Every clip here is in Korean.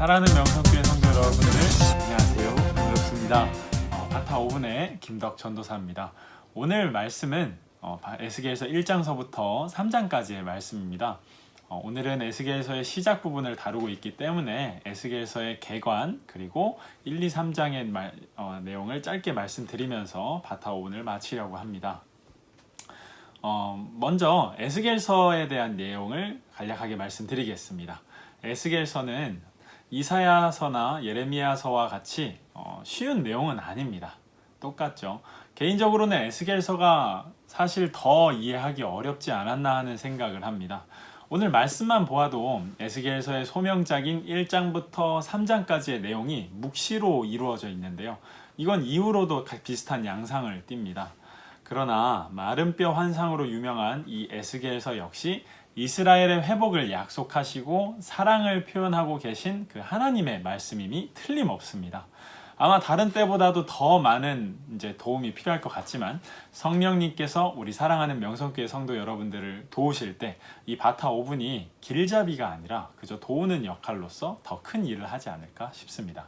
사랑하는 명성교회 성도 여러분들, 안녕하세요. 반갑습니다. 바타 5분의 김덕 전도사입니다. 오늘 말씀은 에스겔서 1장서부터 3장까지의 말씀입니다. 오늘은 에스겔서의 시작 부분을 다루고 있기 때문에 에스겔서의 개관 그리고 1, 2, 3장의 내용을 짧게 말씀드리면서 바타 5분을 마치려고 합니다. 먼저 에스겔서에 대한 내용을 간략하게 말씀드리겠습니다. 에스겔서는 이사야서나 예레미야서와 같이 쉬운 내용은 아닙니다. 똑같죠. 개인적으로는 에스겔서가 사실 더 이해하기 어렵지 않았나 하는 생각을 합니다. 오늘 말씀만 보아도 에스겔서의 소명작인 1장부터 3장까지의 내용이 묵시로 이루어져 있는데요. 이건 이후로도 비슷한 양상을 띱니다. 그러나 마른 뼈 환상으로 유명한 이 에스겔서 역시 이스라엘의 회복을 약속하시고 사랑을 표현하고 계신 그 하나님의 말씀임이 틀림없습니다. 아마 다른 때보다도 더 많은 도움이 필요할 것 같지만 성령님께서 우리 사랑하는 명성교회 성도 여러분들을 도우실 때 이 바타 5분이 길잡이가 아니라 그저 도우는 역할로서 더 큰 일을 하지 않을까 싶습니다.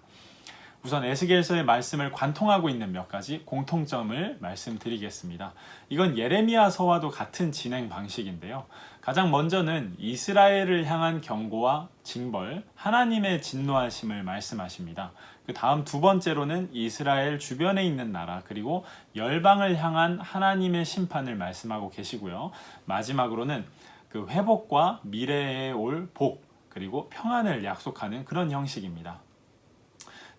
우선 에스겔서의 말씀을 관통하고 있는 몇 가지 공통점을 말씀드리겠습니다. 이건 예레미야서와도 같은 진행 방식인데요. 가장 먼저는 이스라엘을 향한 경고와 징벌, 하나님의 진노하심을 말씀하십니다. 그 다음 두 번째로는 이스라엘 주변에 있는 나라 그리고 열방을 향한 하나님의 심판을 말씀하고 계시고요. 마지막으로는 그 회복과 미래에 올 복 그리고 평안을 약속하는 그런 형식입니다.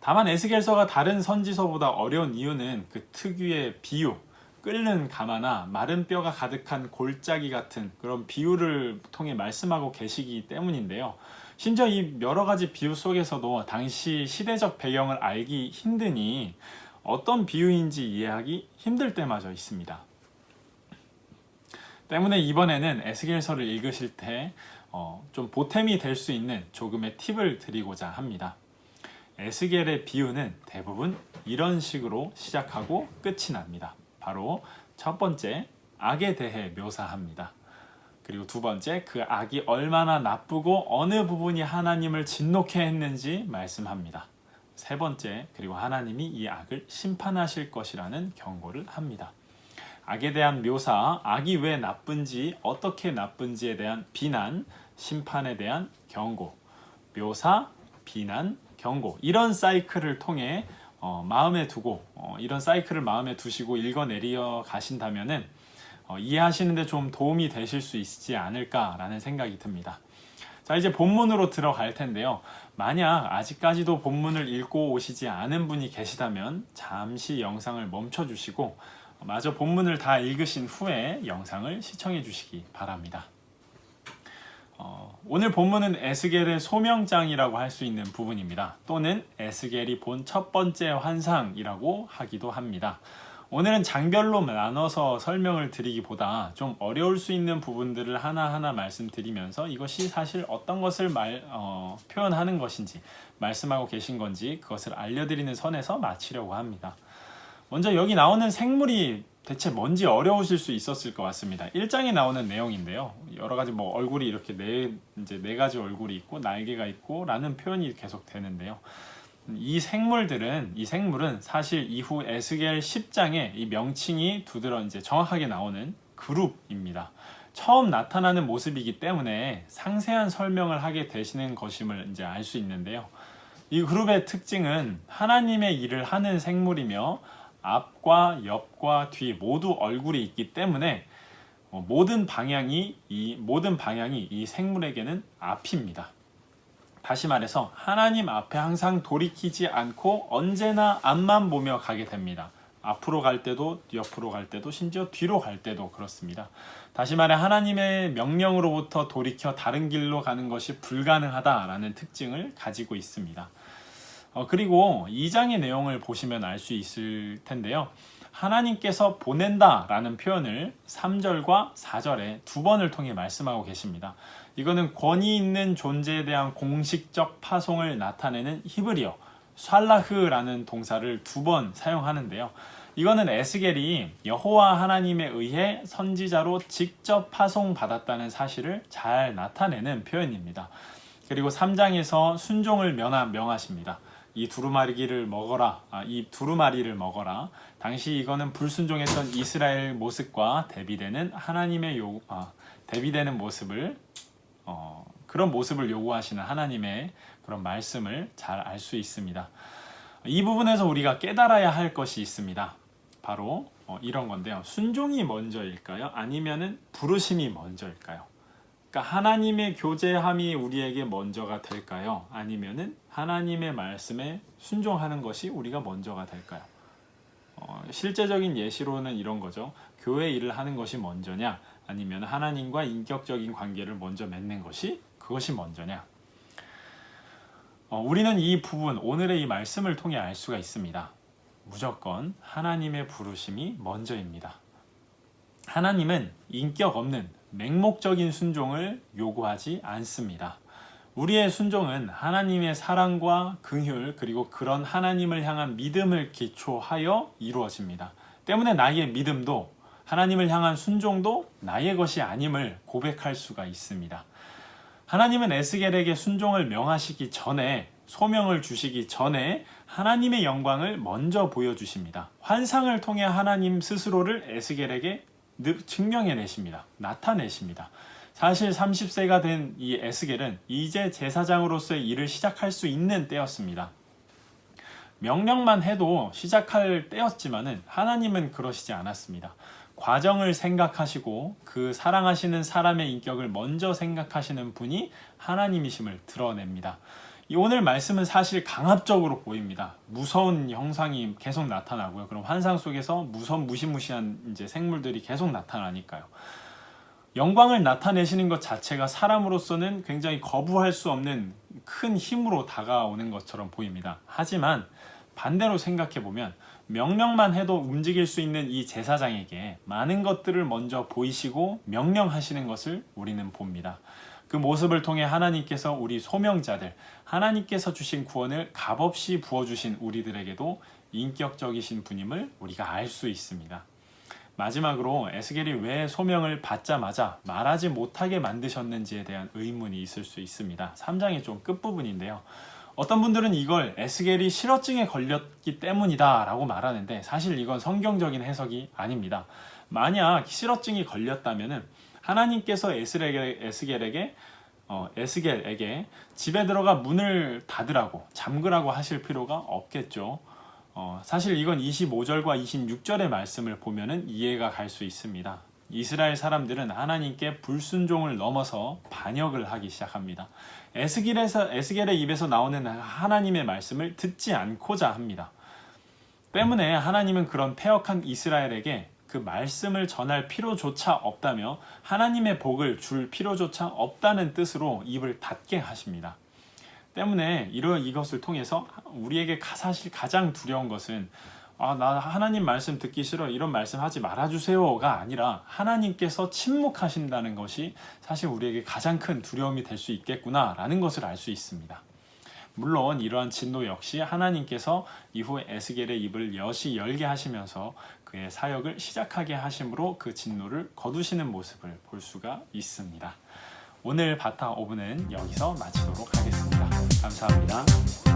다만 에스겔서가 다른 선지서보다 어려운 이유는 그 특유의 비유, 끓는 가마나 마른 뼈가 가득한 골짜기 같은 그런 비유를 통해 말씀하고 계시기 때문인데요. 심지어 이 여러 가지 비유 속에서도 당시 시대적 배경을 알기 힘드니 어떤 비유인지 이해하기 힘들 때마저 있습니다. 때문에 이번에는 에스겔서를 읽으실 때 좀 보탬이 될 수 있는 조금의 팁을 드리고자 합니다. 에스겔의 비유는 대부분 이런 식으로 시작하고 끝이 납니다. 바로 첫 번째, 악에 대해 묘사합니다. 그리고 두 번째, 그 악이 얼마나 나쁘고 어느 부분이 하나님을 진노케 했는지 말씀합니다. 세 번째, 그리고 하나님이 이 악을 심판하실 것이라는 경고를 합니다. 악에 대한 묘사, 악이 왜 나쁜지, 어떻게 나쁜지에 대한 비난, 심판에 대한 경고, 묘사, 비난, 경고, 이런 사이클을 통해 마음에 두고 이런 사이클을 마음에 두시고 읽어내려 가신다면은 이해하시는데 좀 도움이 되실 수 있지 않을까라는 생각이 듭니다. 자, 이제 본문으로 들어갈 텐데요. 만약 아직까지도 본문을 읽고 오시지 않은 분이 계시다면 잠시 영상을 멈춰 주시고 마저 본문을 다 읽으신 후에 영상을 시청해 주시기 바랍니다. 오늘 본문은 에스겔의 소명장이라고 할 수 있는 부분입니다. 또는 에스겔이 본 첫 번째 환상이라고 하기도 합니다. 오늘은 장별로 나눠서 설명을 드리기보다 좀 어려울 수 있는 부분들을 하나하나 말씀드리면서 이것이 사실 어떤 것을 표현하는 것인지 말씀하고 계신 건지 그것을 알려드리는 선에서 마치려고 합니다. 먼저 여기 나오는 생물이 대체 뭔지 어려우실 수 있었을 것 같습니다. 1장에 나오는 내용인데요. 여러 가지 얼굴이 이렇게 네 가지 얼굴이 있고 날개가 있고 라는 표현이 계속 되는데요. 이 생물은 사실 이후 에스겔 10장에 이 명칭이 두드러 정확하게 나오는 그룹입니다. 처음 나타나는 모습이기 때문에 상세한 설명을 하게 되시는 것임을 알 수 있는데요. 이 그룹의 특징은 하나님의 일을 하는 생물이며 앞과 옆과 뒤 모두 얼굴이 있기 때문에 모든 방향이 이 생물에게는 앞입니다. 다시 말해서 하나님 앞에 항상 돌이키지 않고 언제나 앞만 보며 가게 됩니다. 앞으로 갈 때도 옆으로 갈 때도 심지어 뒤로 갈 때도 그렇습니다. 다시 말해 하나님의 명령으로부터 돌이켜 다른 길로 가는 것이 불가능하다라는 특징을 가지고 있습니다. 그리고 2장의 내용을 보시면 알 수 있을 텐데요. 하나님께서 보낸다 라는 표현을 3절과 4절에 두 번을 통해 말씀하고 계십니다. 이거는 권위 있는 존재에 대한 공식적 파송을 나타내는 히브리어 샬라흐라는 동사를 두 번 사용하는데요. 이거는 에스겔이 여호와 하나님에 의해 선지자로 직접 파송받았다는 사실을 잘 나타내는 표현입니다. 그리고 3장에서 순종을 명하십니다. 이 두루마리를 먹어라. 이 두루마리를 먹어라. 당시 이거는 불순종했던 이스라엘 모습과 대비되는 하나님의 대비되는 모습을 그런 모습을 요구하시는 하나님의 그런 말씀을 잘 알 수 있습니다. 이 부분에서 우리가 깨달아야 할 것이 있습니다. 바로 이런 건데요. 순종이 먼저일까요? 아니면은 부르심이 먼저일까요? 그러니까 하나님의 교제함이 우리에게 먼저가 될까요? 아니면은 하나님의 말씀에 순종하는 것이 우리가 먼저가 될까요? 실제적인 예시로는 이런 거죠. 교회 일을 하는 것이 먼저냐? 아니면 하나님과 인격적인 관계를 먼저 맺는 것이 그것이 먼저냐? 우리는 이 부분, 오늘의 이 말씀을 통해 알 수가 있습니다. 무조건 하나님의 부르심이 먼저입니다. 하나님은 인격 없는 맹목적인 순종을 요구하지 않습니다. 우리의 순종은 하나님의 사랑과 긍휼 그리고 그런 하나님을 향한 믿음을 기초하여 이루어집니다. 때문에 나의 믿음도 하나님을 향한 순종도 나의 것이 아님을 고백할 수가 있습니다. 하나님은 에스겔에게 순종을 명하시기 전에 소명을 주시기 전에 하나님의 영광을 먼저 보여주십니다. 환상을 통해 하나님 스스로를 에스겔에게 증명해내십니다. 나타내십니다. 사실 30세가 된 이 에스겔은 이제 제사장으로서의 일을 시작할 수 있는 때였습니다. 명령만 해도 시작할 때였지만은 하나님은 그러시지 않았습니다. 과정을 생각하시고 그 사랑하시는 사람의 인격을 먼저 생각하시는 분이 하나님이심을 드러냅니다. 오늘 말씀은 사실 강압적으로 보입니다. 무서운 형상이 계속 나타나고요. 그럼 환상 속에서 무시무시한 이제 생물들이 계속 나타나니까요. 영광을 나타내시는 것 자체가 사람으로서는 굉장히 거부할 수 없는 큰 힘으로 다가오는 것처럼 보입니다. 하지만 반대로 생각해 보면 명령만 해도 움직일 수 있는 이 제사장에게 많은 것들을 먼저 보이시고 명령하시는 것을 우리는 봅니다. 그 모습을 통해 하나님께서 우리 소명자들, 하나님께서 주신 구원을 값없이 부어주신 우리들에게도 인격적이신 분임을 우리가 알 수 있습니다. 마지막으로 에스겔이 왜 소명을 받자마자 말하지 못하게 만드셨는지에 대한 의문이 있을 수 있습니다. 3장의 좀 끝부분인데요. 어떤 분들은 이걸 에스겔이 실어증에 걸렸기 때문이다 라고 말하는데 사실 이건 성경적인 해석이 아닙니다. 만약 실어증이 걸렸다면 하나님께서 에스겔에게 집에 들어가 문을 닫으라고 잠그라고 하실 필요가 없겠죠. 사실 이건 25절과 26절의 말씀을 보면은 이해가 갈 수 있습니다. 이스라엘 사람들은 하나님께 불순종을 넘어서 반역을 하기 시작합니다. 에스겔의 입에서 나오는 하나님의 말씀을 듣지 않고자 합니다. 때문에 하나님은 그런 패역한 이스라엘에게 그 말씀을 전할 필요조차 없다며 하나님의 복을 줄 필요조차 없다는 뜻으로 입을 닫게 하십니다. 때문에 이것을 통해서 우리에게 사실 가장 두려운 것은 나 하나님 말씀 듣기 싫어 이런 말씀 하지 말아주세요가 아니라 하나님께서 침묵하신다는 것이 사실 우리에게 가장 큰 두려움이 될 수 있겠구나 라는 것을 알 수 있습니다. 물론 이러한 진노 역시 하나님께서 이후에 에스겔의 입을 여시 열게 하시면서 그의 사역을 시작하게 하심으로 그 진노를 거두시는 모습을 볼 수가 있습니다. 오늘 바타 5분은 여기서 마치도록 하겠습니다. 감사합니다.